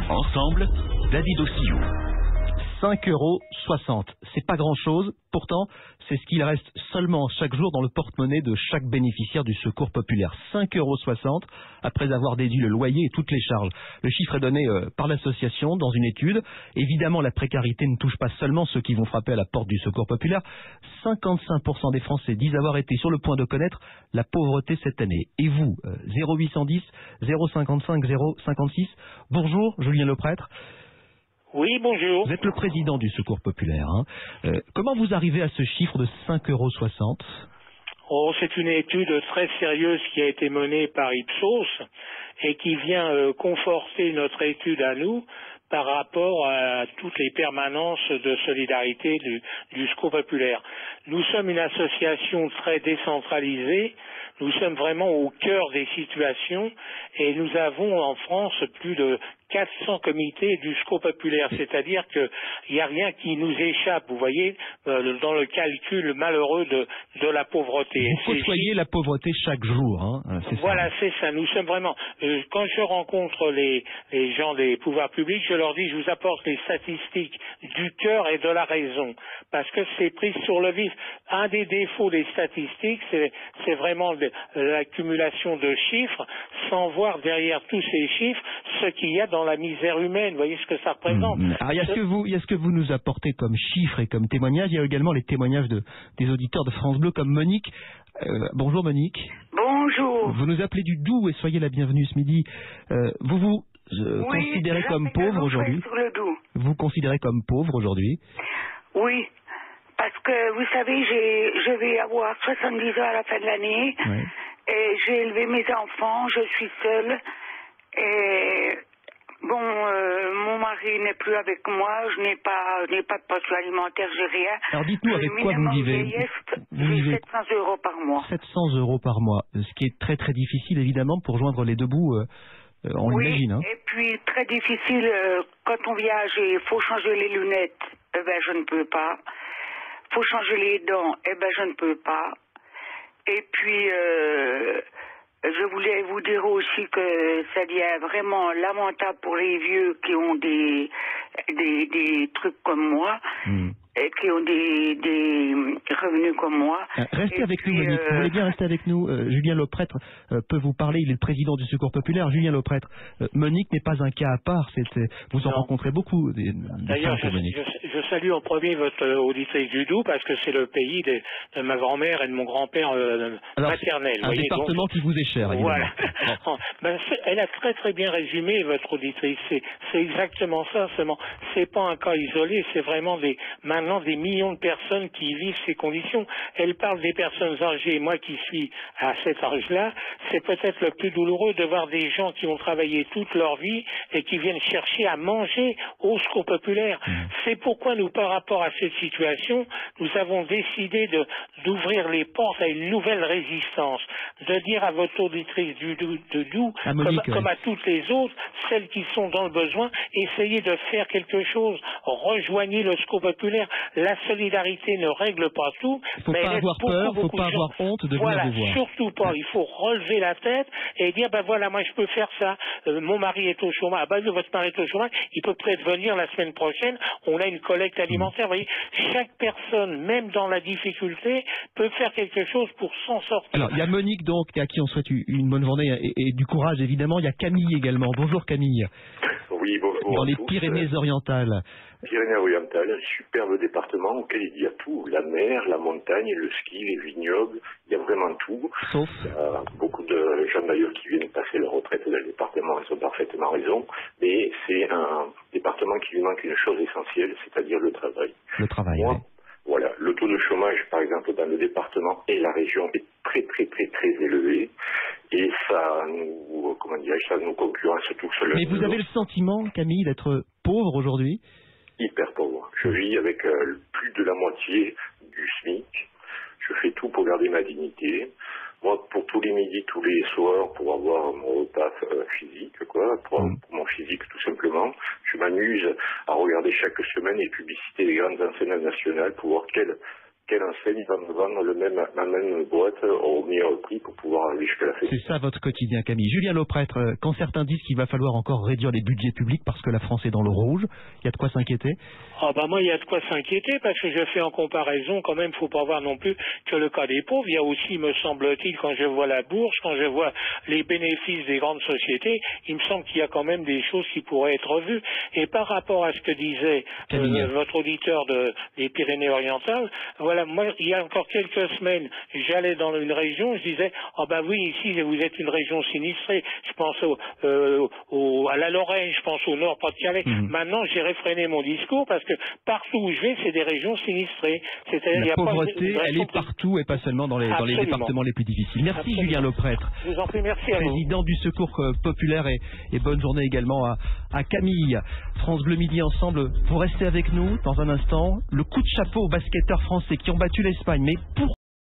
Ensemble, David Ossillou. 5,60 €. C'est pas grand-chose, pourtant, c'est ce qu'il reste seulement chaque jour dans le porte-monnaie de chaque bénéficiaire du Secours populaire. 5,60 € après avoir déduit le loyer et toutes les charges. Le chiffre est donné par l'association dans une étude. Évidemment, la précarité ne touche pas seulement ceux qui vont frapper à la porte du Secours populaire. 55% des Français disent avoir été sur le point de connaître la pauvreté cette année. Et vous, 0810 055 056. Bonjour, Julien Leprêtre. Oui, bonjour. Vous êtes le président du Secours populaire. Comment vous arrivez à ce chiffre de 5,60 €? Oh, c'est une étude très sérieuse qui a été menée par Ipsos et qui vient conforter notre étude à nous par rapport à toutes les permanences de solidarité du Secours populaire. Nous sommes une association très décentralisée, nous sommes vraiment au cœur des situations et nous avons en France plus de 400 comités du Secours populaire, c'est-à-dire qu'il n'y a rien qui nous échappe, vous voyez, dans le calcul malheureux de la pauvreté. Vous côtoyez la pauvreté chaque jour, Voilà, c'est ça. Nous sommes vraiment... quand je rencontre les gens des pouvoirs publics, je leur dis, je vous apporte les statistiques du cœur et de la raison, parce que c'est pris sur le vif. Un des défauts des statistiques, c'est vraiment l'accumulation de chiffres, sans voir derrière tous ces chiffres ce qu'il y a dans la misère humaine. Vous voyez ce que ça représente. Alors, il y a ce que vous nous apportez comme chiffres et comme témoignages. Il y a également les témoignages des auditeurs de France Bleu comme Monique. Bonjour Monique. Bonjour. Vous nous appelez du Doubs et soyez la bienvenue ce midi. Vous considérez comme pauvre aujourd'hui? Vous considérez comme pauvre aujourd'hui? Oui, parce que vous savez, je vais avoir 70 ans à la fin de l'année. Oui. Et j'ai élevé mes enfants, je suis seule. Et bon, mon mari n'est plus avec moi, je n'ai pas de pension alimentaire, j'ai rien. Alors dites-nous avec quoi vous vivez. J'ai 700 € par mois. 700 € par mois, ce qui est très très difficile évidemment pour joindre les deux bouts, on l'imagine. Et puis très difficile, quand on voyage, il faut changer les lunettes, eh ben je ne peux pas. Faut changer les dents, eh ben je ne peux pas. Et puis... je voulais vous dire aussi que ça devient vraiment lamentable pour les vieux qui ont des trucs comme moi, et qui ont des revenus comme moi. Restez avec nous, Monique. Vous voulez bien rester avec nous? Julien Leprêtre peut vous parler, il est le président du Secours populaire. Julien Leprêtre, Monique n'est pas un cas à part, vous en rencontrez beaucoup. D'ailleurs, je salue en premier votre auditrice du Doubs, parce que c'est le pays de ma grand-mère et de mon grand-père maternel. Un département qui vous est cher, évidemment. Voilà. Elle a très très bien résumé votre auditrice. C'est exactement ça. C'est pas un cas isolé, c'est vraiment maintenant des millions de personnes qui vivent ces conditions. Elle parle des personnes âgées. Moi qui suis à cet âge-là, c'est peut-être le plus douloureux de voir des gens qui ont travaillé toute leur vie et qui viennent chercher à manger au Secours populaire. C'est pourquoi nous, par rapport à cette situation, nous avons décidé d'ouvrir les portes à une nouvelle résistance, de dire à votre auditrice de Doubs, comme à toutes les autres, celles qui sont dans le besoin, essayez de faire quelque chose. Rejoignez le Secours populaire. La solidarité ne règle pas tout. Il ne faut pas avoir peur, il ne faut pas avoir honte de venir vous voir. Surtout pas. Il faut relever la tête et dire, voilà, moi je peux faire ça. Mon mari est au chômage. Votre mari est au chômage. Il peut peut-être venir la semaine prochaine. On a une collecte alimentaire. Vous voyez, chaque personne, même dans la difficulté, peut faire quelque chose pour s'en sortir. Alors, il y a Monique, donc, à qui on souhaite une bonne journée et du courage, évidemment. Il y a Camille également. Bonjour Camille. Oui, bonjour. Dans les Pyrénées-Orientales. Pyrénées-Orientales, superbe département auquel il y a tout. La mer, la montagne, le ski, les vignobles, il y a vraiment tout. Sauf il y a beaucoup de gens d'ailleurs qui viennent passer leur retraite dans le département, ils ont parfaitement raison. Mais c'est un département qui lui manque une chose essentielle, c'est-à-dire le travail. Le travail, Moi, oui. Voilà, le taux de chômage, par exemple, dans le département et la région est très, très, très, très élevé. Et ça nous concurrence tous. Mais vous avez le sentiment, Camille, d'être pauvre aujourd'hui? Hyper pauvre. Je vis avec plus de la moitié du SMIC. Je fais tout pour garder ma dignité. Moi, pour tous les midis, tous les soirs, pour avoir mon repas physique, pour mon physique tout simplement, je m'amuse à regarder chaque semaine les publicités des grandes enseignes nationales pour voir quel quelle enseigne va me vendre la même boîte au meilleur prix pour pouvoir aller jusqu'à la fête. C'est ça votre quotidien, Camille. Julien Lauprêtre, quand certains disent qu'il va falloir encore réduire les budgets publics parce que la France est dans le rouge, il y a de quoi s'inquiéter? Ah bah moi il y a de quoi s'inquiéter parce que je fais en comparaison quand même, faut pas voir non plus que le cas des pauvres. Il y a aussi, me semble-t-il, quand je vois la bourse, quand je vois les bénéfices des grandes sociétés, il me semble qu'il y a quand même des choses qui pourraient être revues. Et par rapport à ce que disait votre auditeur des Pyrénées-Orientales, voilà, moi il y a encore quelques semaines, j'allais dans une région, je disais, ah bah oui, ici vous êtes une région sinistrée. Je pense à la Lorraine, je pense au Nord-Pas-de-Calais. Maintenant j'ai réfréné mon discours parce que partout où je vais, c'est des régions sinistrées. C'est-à-dire, la pauvreté, elle est partout et pas seulement dans les départements les plus difficiles. Merci Absolument. Julien Lauprêtre. Je vous en prie, merci à vous. Président du Secours populaire et bonne journée également à Camille. France Bleu Midi ensemble, vous restez avec nous dans un instant. Le coup de chapeau aux basketteurs français qui ont battu l'Espagne. Mais pourquoi